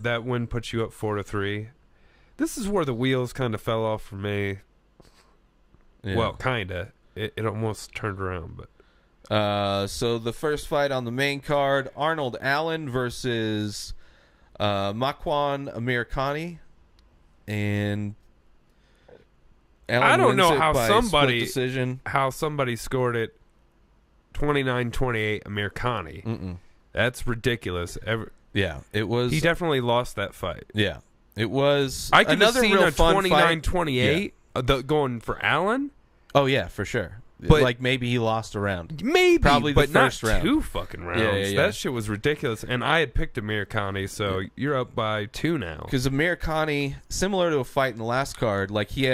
that win puts you up 4-3. This is where the wheels kind of fell off for me. Yeah. Well, kind of. It almost turned around, but. So the first fight on the main card, Arnold Allen versus Makwan Amirkhani, and Allen I don't know wins it how by somebody split decision. How somebody scored it 29-28 Amirkhani. That's ridiculous. Yeah, it was. He definitely lost that fight. Yeah, it was. I could have another seen real a fun 29-28 going for Allen. Oh yeah, for sure. But like maybe he lost a round. Maybe, Probably but the first not round. 2 fucking rounds. Yeah. That shit was ridiculous. And I had picked Amirkhani, so you're up by 2 now. Because Amirkhani, similar to a fight in the last card, like he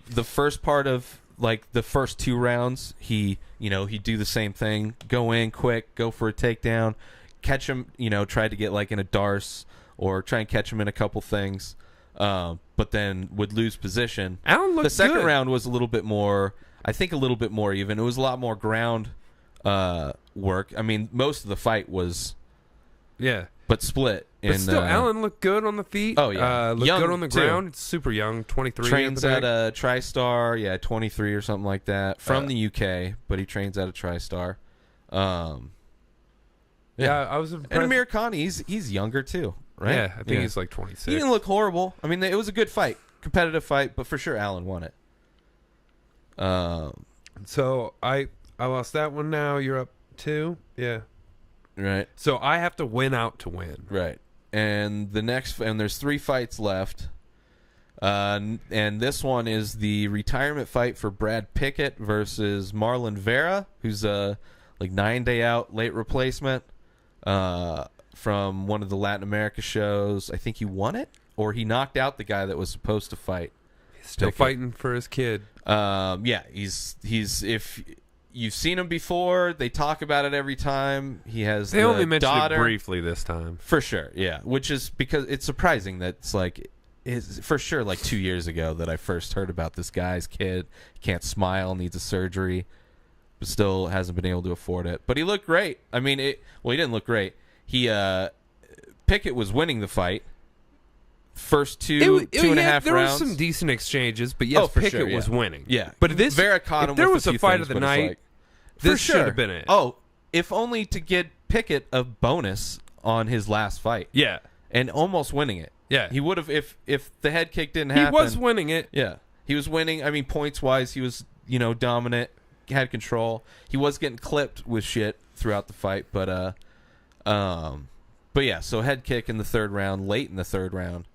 the first part of like the first 2 rounds, he'd do the same thing, go in quick, go for a takedown, catch him, try to get like in a darce or try and catch him in a couple things, but then would lose position. Allen looked The second good. round was a little bit more. I think a little bit more even. It was a lot more ground work. I mean, most of the fight was, but split. But still, Allen looked good on the feet. Oh, yeah. Looked Young, good on the too. ground. It's super young, 23. Trains at at TriStar, 23 or something like that. From the UK, but he trains at a TriStar. I was impressed. And Amir Khan, he's younger too, right? Yeah, I think he's like 26. He didn't look horrible. I mean, it was a good fight, competitive fight, but for sure Allen won it. So I lost that one now. You're up 2. Yeah. Right. So I have to win out to win. Right. And there's 3 fights left. And this one is the retirement fight for Brad Pickett versus Marlon Vera, who's a 9-day out late replacement from one of the Latin America shows. I think he won it, or he knocked out the guy that was supposed to fight. He's still fighting for his kid. He's if you've seen him before, they talk about it every time. He has They only mentioned daughter. it briefly this time. For sure, yeah. Which is because it's surprising that it's for sure 2 years ago that I first heard about this guy's kid. Can't smile, needs a surgery, but still hasn't been able to afford it. But he looked great. I mean, he didn't look great. Pickett was winning the fight. First two and a half there rounds. There was some decent exchanges, but yes, for Pickett sure, was winning. Yeah, but Vera caught him if there with was a a few fight things, of the but it's night, for this sure should have been it. Oh, if only to get Pickett a bonus on his last fight. Yeah, and almost winning it. Yeah, he would have if the head kick didn't happen. He was winning it. Yeah, he was winning. I mean, points wise, he was dominant, had control. He was getting clipped with shit throughout the fight, but yeah. So head kick in the third round, late in the third round.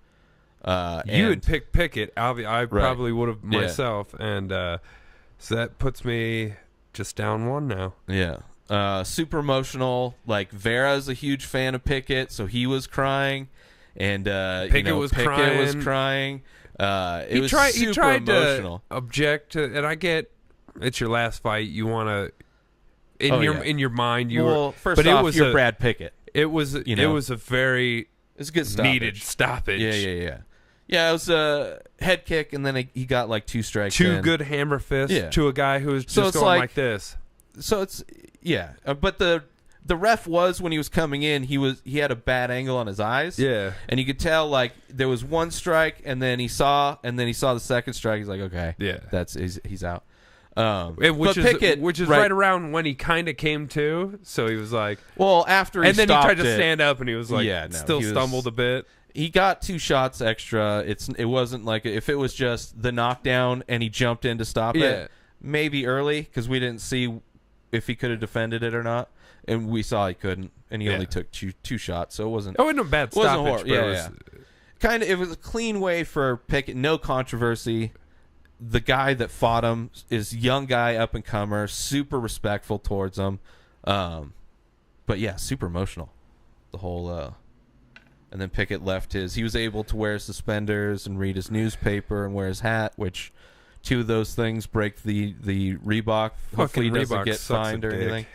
You had picked Pickett. I probably would have Yeah. myself, and so that puts me just down 1 now. Yeah. Super emotional. Like Vera's a huge fan of Pickett, so he was crying, and Pickett was crying. It was super emotional. To object to, and I get it's your last fight. You want to in your mind you were. First but off, it was you're Brad Pickett. It was it was a very it's a good needed stoppage. Yeah. Yeah, it was a head kick, and then he got 2 strikes. 2 good hammer fists to a guy who was just going like this. So it's but the ref was when he was coming in, he had a bad angle on his eyes. Yeah, and you could tell there was 1 strike, and then he saw the second strike. He's like, okay, yeah, he's out. Which is right around when he kind of came to. So he was like, well, after he and then he tried to it, stand up, and he was like, still stumbled a bit. He got 2 shots extra. It wasn't like if it was just the knockdown and he jumped in to stop it, maybe early because we didn't see if he could have defended it or not, and we saw he couldn't, and he only took two shots, so it wasn't. Oh, it wasn't a bad stoppage. It was a clean way for Pickett. No controversy. The guy that fought him is young guy, up and comer, super respectful towards him, but yeah, super emotional. The whole. And then Pickett left he was able to wear suspenders and read his newspaper and wear his hat, which 2 of those things break the Reebok. Hopefully he doesn't get fined or anything.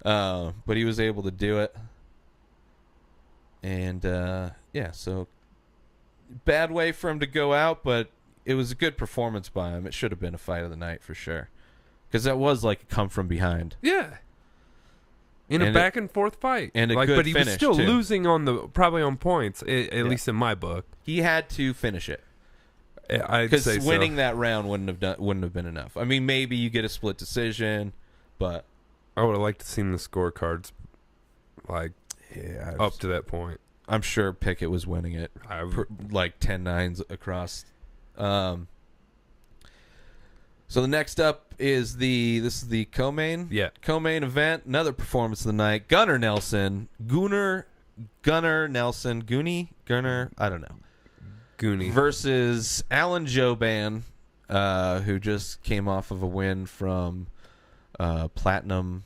But he was able to do it. And, so bad way for him to go out, but it was a good performance by him. It should have been a fight of the night for sure. Because that was like a come from behind. Yeah. in a back and forth fight, and a like, good but he was finish, still too. losing probably on points, at least in my book. He had to finish it. I'd say winning so. that round wouldn't have been enough. I mean, maybe you get a split decision, but I would have liked to seen the scorecards, like up to that point. I'm sure Pickett was winning it, like 10-9s across. So the next up is this is the co-main, co-main event. Another performance of the night. Gunnar Nelson, I don't know. Goonie versus Alan Jouban, who just came off of a win from Platinum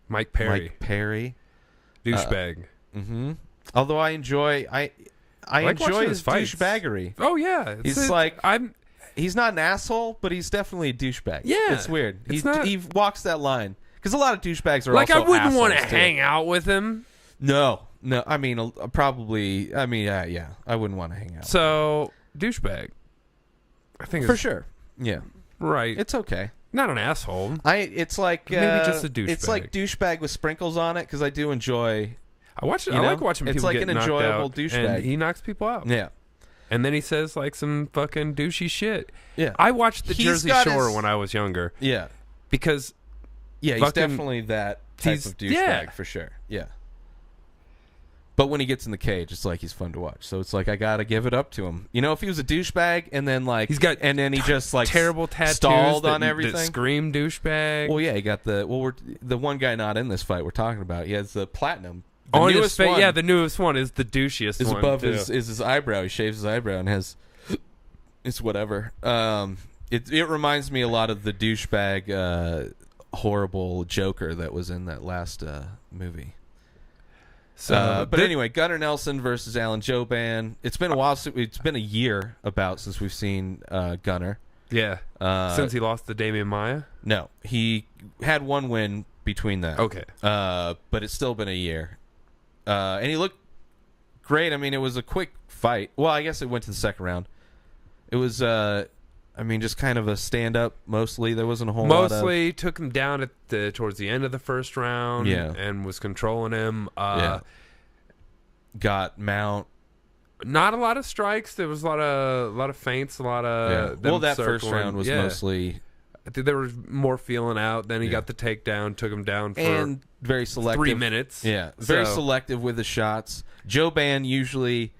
Mike Perry. Douchebag. Although I enjoy his douchebaggery. Oh yeah, he's not an asshole, but he's definitely a douchebag. Yeah, it's weird. He walks that line because a lot of douchebags are like, also I wouldn't want to too. hang out with him. No. I mean, probably. I mean, yeah, I wouldn't want to hang out. So douchebag, I think for sure. Yeah, right. It's okay. Not an asshole. It's like maybe just a douchebag. It's like douchebag with sprinkles on it because I do enjoy. I like watching people like get an knocked enjoyable out, douchebag. and he knocks people out. Yeah, and then he says like some fucking douchey shit. Yeah, I watched the Jersey Shore when I was younger. Yeah, because he's definitely that type of douchebag for sure. Yeah. But when he gets in the cage, it's like he's fun to watch. So it's like I gotta give it up to him. You know, if he was a douchebag and then like he just like terrible tattoos stalled on everything, that scream douchebag. Well, yeah, he got the the one guy not in this fight we're talking about. He has the platinum. The on newest his face, yeah, the newest one is the douchiest. Is one above too. his eyebrow. He shaves his eyebrow and has it's whatever. It reminds me a lot of the douchebag horrible Joker that was in that last movie. So, but anyway, Gunnar Nelson versus Alan Jouban. It's been a while. It's been a year since we've seen Gunnar. Yeah, since he lost to Damian Maia. No, he had one win between that. Okay, but it's still been a year, and he looked great. I mean, it was a quick fight. Well, I guess it went to the second round. It was, just kind of a stand-up. Mostly, there wasn't a whole lot of. Mostly took him down towards the end of the first round. Yeah. And was controlling him. Got mount. Not a lot of strikes. There was a lot of feints. A lot of that first round was mostly. I think there was more feeling out. Then he got the takedown, took him down for very selective. 3 minutes. Yeah, very selective with the shots. Jouban usually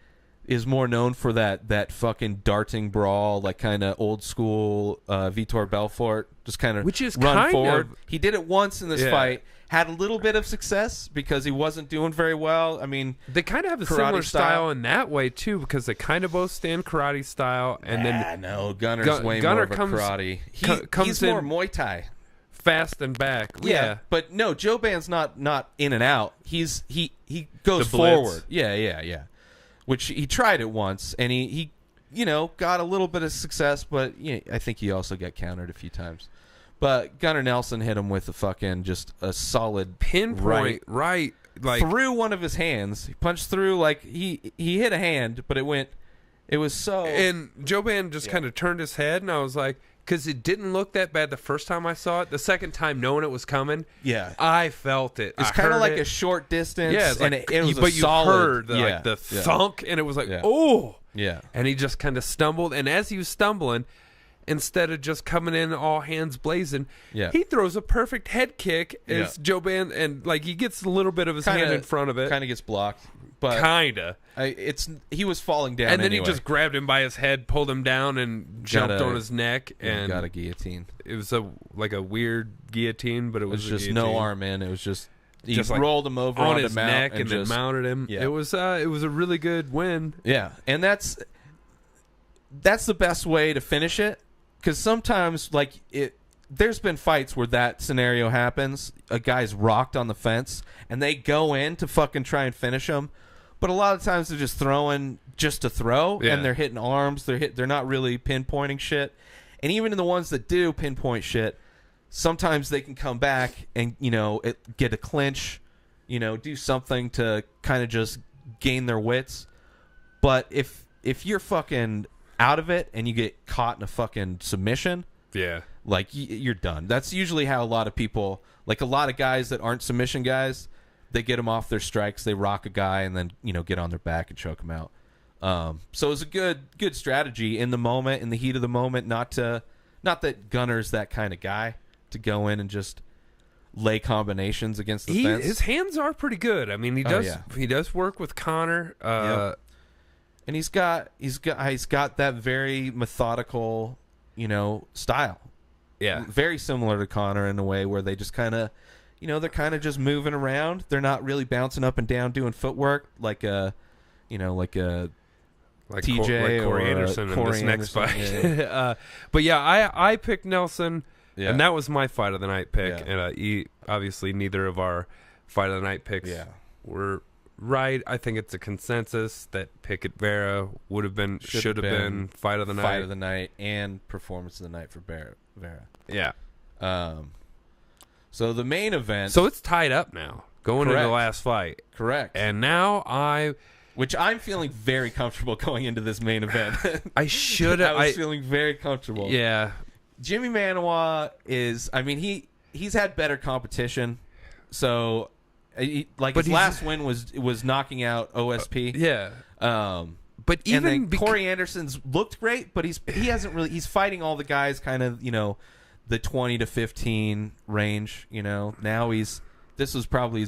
is more known for that fucking darting brawl, like kind of old school Vitor Belfort, just kind of run forward. He did it once in this fight, had a little bit of success because he wasn't doing very well. I mean, they kind of have a similar style in that way too, because they kind of both stand karate style, and then Gunner's way more of a karate. He's more Muay Thai. Fast and back. Yeah. But no, Jouban's not in and out. He goes forward. Yeah. Which he tried it once, and he got a little bit of success, but I think he also got countered a few times. But Gunnar Nelson hit him with just a solid pinpoint right like through one of his hands. He punched through like he hit a hand, but it was so. And Jouban just kind of turned his head, and I was like, because it didn't look that bad the first time I saw it. The second time, knowing it was coming, I felt it. It's kind of like a short distance, and it was but you heard the thunk, and it was like, oh, yeah. And he just kind of stumbled, and as he was stumbling, instead of just coming in all hands blazing, he throws a perfect head kick as Jouban, and like he gets a little bit of his hand in front of it, kind of gets blocked, but he was falling down, and then anyway. He just grabbed him by his head, pulled him down, and jumped on his neck, and got a guillotine. It was a weird guillotine, but it was just guillotine. No arm in. It was just rolled him over on his neck and then mounted him. Yeah. It was a really good win. Yeah, and that's the best way to finish it. Because sometimes, there's been fights where that scenario happens. A guy's rocked on the fence, and they go in to fucking try and finish him. But a lot of times they're just throwing just to throw, and they're hitting arms. They're not really pinpointing shit. And even in the ones that do pinpoint shit, sometimes they can come back and get a clinch, do something to kind of just gain their wits. But if you're fucking out of it and you get caught in a fucking submission, like you're done. That's usually how a lot of people, like a lot of guys that aren't submission guys, they get them off their strikes, they rock a guy, and then get on their back and choke him out. So it was a good strategy in the moment, in the heat of the moment. Not that Gunner's that kind of guy to go in and just lay combinations against the fence. His hands are pretty good. I mean, he does work with Conor. Yep. And he's got that very methodical, style. Yeah, very similar to Conor in a way where they just kind of, they're kind of just moving around. They're not really bouncing up and down doing footwork like TJ like Corey Anderson in this next fight. Yeah. But yeah, I picked Nelson, and that was my fight of the night pick. Yeah. And obviously neither of our fight of the night picks were right. I think it's a consensus that Pickett Vera should have been fight of the night. Fight of the night and performance of the night for Vera. Yeah. So the main event. So it's tied up now going into the last fight. Correct. And now which I'm feeling very comfortable going into this main event. I was feeling very comfortable. Yeah. Jimmy Manuwa he's had better competition. So his last win was knocking out OSP. Yeah. But even Corey Anderson's looked great, but he's fighting all the guys kind of, the 20 to 15 range, Now this was probably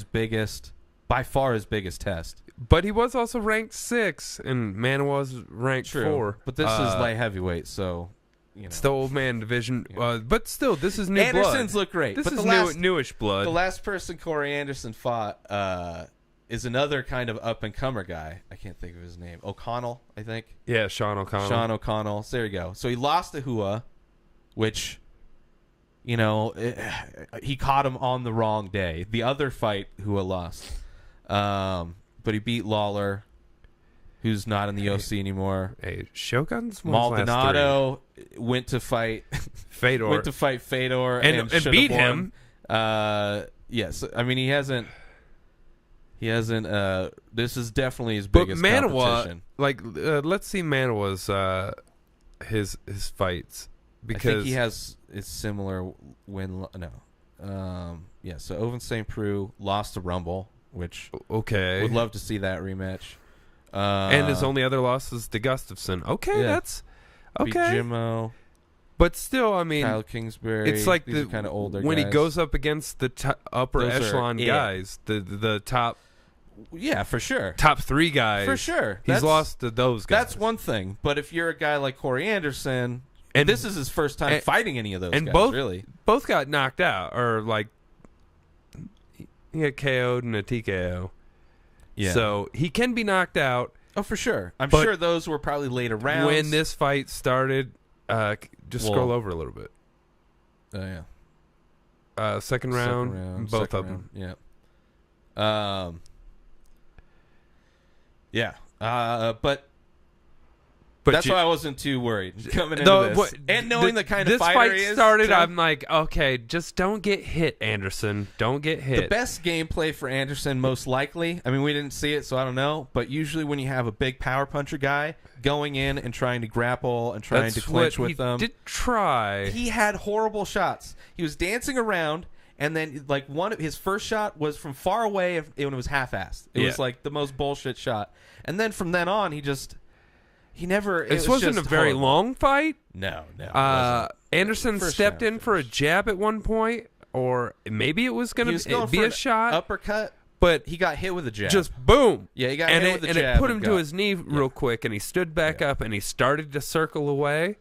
by far his biggest test. But he was also ranked 6 and Manuwa's ranked 4. But this is light heavyweight, so it's the old man division. But still, this is new Anderson's blood. Look great. This but is newish blood. The last person Corey Anderson fought is another kind of up-and-comer guy. I can't think of his name. O'Connell, I think. Yeah, Sean O'Connell. Sean O'Connell. So there you go. So he lost to Hua, which, he caught him on the wrong day. The other fight, Hua lost. But he beat Lawler, who's not in the UFC anymore. Hey, Shogun's Maldonado went to fight Fedor. And beat him. Yes, I mean he hasn't. This is definitely his biggest competition. Let's see Manuwa's his fights, because I think he has it's similar win. No, so Oven St. Preux lost to Rumble, which would love to see that rematch. And his only other loss is to Gustafsson. That's okay. Beat Jimmo. But still, I mean, Kyle Kingsbury. It's like these are kind of older when guys. he goes up against the upper echelon guys, the top. Yeah, for sure. Top 3 guys. For sure. He's lost to those guys. That's one thing. But if you're a guy like Corey Anderson, and this is his first time fighting any of those guys, really. Both got knocked out, or he got KO'd in a TKO. Yeah. So he can be knocked out. Oh, for sure. I'm sure those were probably later rounds. When this fight started, scroll over a little bit. Oh, yeah. Second round, both of them. Yeah. But that's why I wasn't too worried coming into this. And knowing the kind of fighter he is. This fight started, I'm like, okay, just don't get hit, Anderson. Don't get hit. The best gameplay for Anderson, most likely, I mean, we didn't see it, so I don't know, but usually when you have a big power puncher guy going in and trying to grapple and trying to clinch with them. He did try. He had horrible shots. He was dancing around, and then his first shot was from far away and it was half-assed. It was like the most bullshit shot. And then from then on, he never. This wasn't a very long fight. No. Anderson stepped in for a jab at one point, or maybe it was going to be a shot, uppercut. But he got hit with a jab. Just boom. Yeah, he got hit with a jab. And it put him to his knee real quick, and he stood back up, and he started to circle away,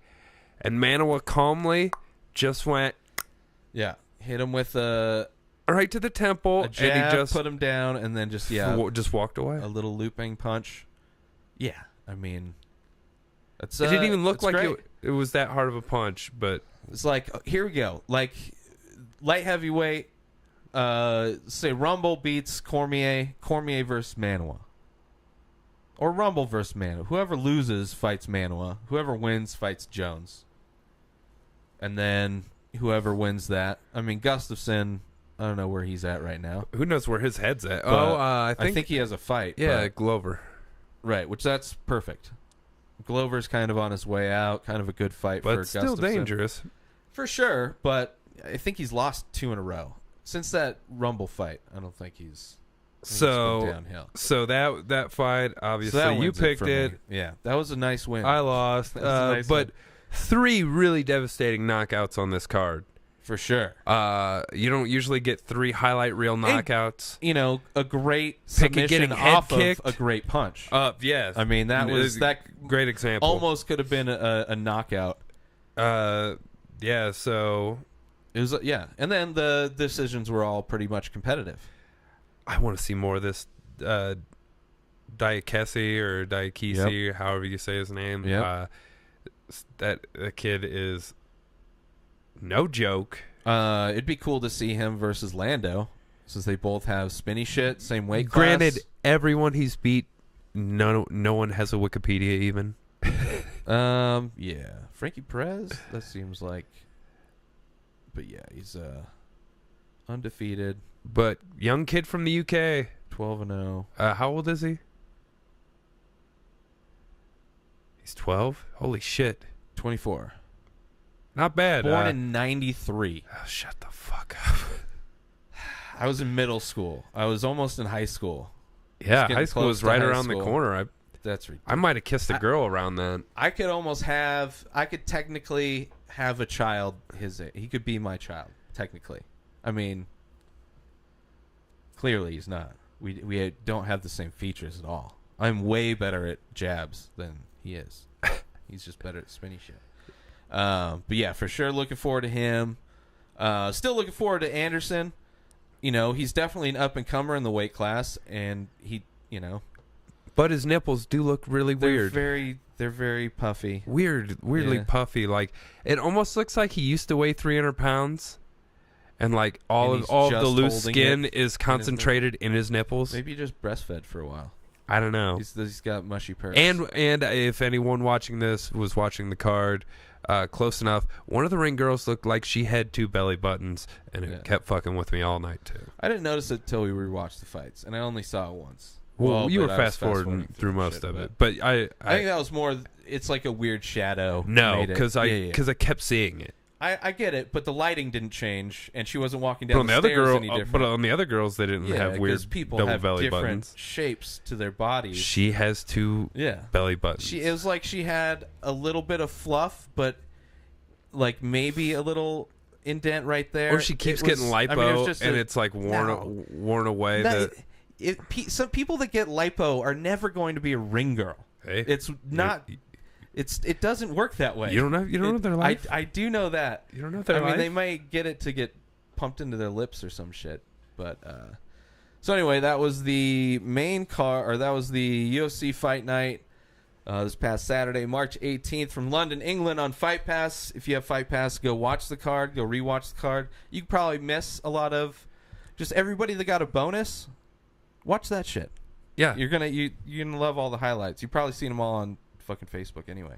and Manuwa calmly just went. Yeah, hit him with a. Right to the temple, a jab, and he just put him down, and then just walked away. A little looping punch. Yeah, I mean. It didn't even look like it was that hard of a punch, but it's like, here we go. Like, light heavyweight, say Rumble beats Cormier versus Manuwa. Or Rumble versus Manuwa. Whoever loses fights Manuwa. Whoever wins fights Jones. And then whoever wins that. I mean, Gustafsson, I don't know where he's at right now. Who knows where his head's at? I think he has a fight. Yeah, Glover. Right, which that's perfect. Glover's kind of on his way out, kind of a good fight for Gustafsson. But still dangerous. For sure, but I think he's lost 2 in a row since that Rumble fight. I don't think he's downhill. So that fight, obviously, so you picked it. Yeah, that was a nice win. I lost, but win. 3 really devastating knockouts on this card. For sure. You don't usually get 3 highlight reel knockouts. And, a great submission off of a great punch. Yes. I mean, that was that great example. Almost could have been a knockout. Yeah, so it was and then the decisions were all pretty much competitive. I want to see more of this Diakese or Diakese, or however you say his name. Yep. That kid is no joke. It'd be cool to see him versus Lando, since they both have spinny shit, same weight class. Granted, everyone he's beat, no one has a Wikipedia even. Yeah, Frankie Perez. That seems like, but yeah, he's undefeated. But young kid from the UK, 12-0. How old is he? He's 12. Holy shit. 24. Not bad. Born in 93. Oh, shut the fuck up. I was in middle school. I was almost in high school. Yeah, high school was right around the corner. That's ridiculous. I might have kissed a girl around then. I could technically have a child his age. He could be my child, technically. I mean, clearly he's not. We don't have the same features at all. I'm way better at jabs than he is. He's just better at spinny shit. But yeah, for sure looking forward to him. Still looking forward to Anderson. He's definitely an up-and-comer in the weight class, and he. But his nipples do look really weird. They're very puffy. Weirdly puffy. Like, it almost looks like he used to weigh 300 pounds, and like all of the loose skin is concentrated in his nipples. Maybe he just breastfed for a while. I don't know. He's got mushy purse. And if anyone watching this was watching the card close enough, one of the ring girls looked like she had 2 belly buttons, and it kept fucking with me all night too. I didn't notice it till we rewatched the fights, and I only saw it once. Well, you were fast forwarding through most of it, but I think that was more. It's like a weird shadow. No, because I kept seeing it. I get it, but the lighting didn't change, and she wasn't walking down the stairs any different. But on the other girls, they didn't have weird people double have belly different buttons. Shapes to their bodies. She has 2 belly buttons. It was like she had a little bit of fluff, but like maybe a little indent right there. Or she keeps getting lipo, and it's like worn away. Some people that get lipo are never going to be a ring girl. Hey, it's not. It doesn't work that way. You don't know their life. I do know that. You don't know their life. I mean, they might get it to get pumped into their lips or some shit. But so anyway, that was the main that was the UFC Fight Night this past Saturday, March 18th, from London, England, on Fight Pass. If you have Fight Pass, go watch the card. Go rewatch the card. You could probably miss a lot of just everybody that got a bonus. Watch that shit. Yeah, you're gonna love all the highlights. You've probably seen them all on fucking Facebook anyway.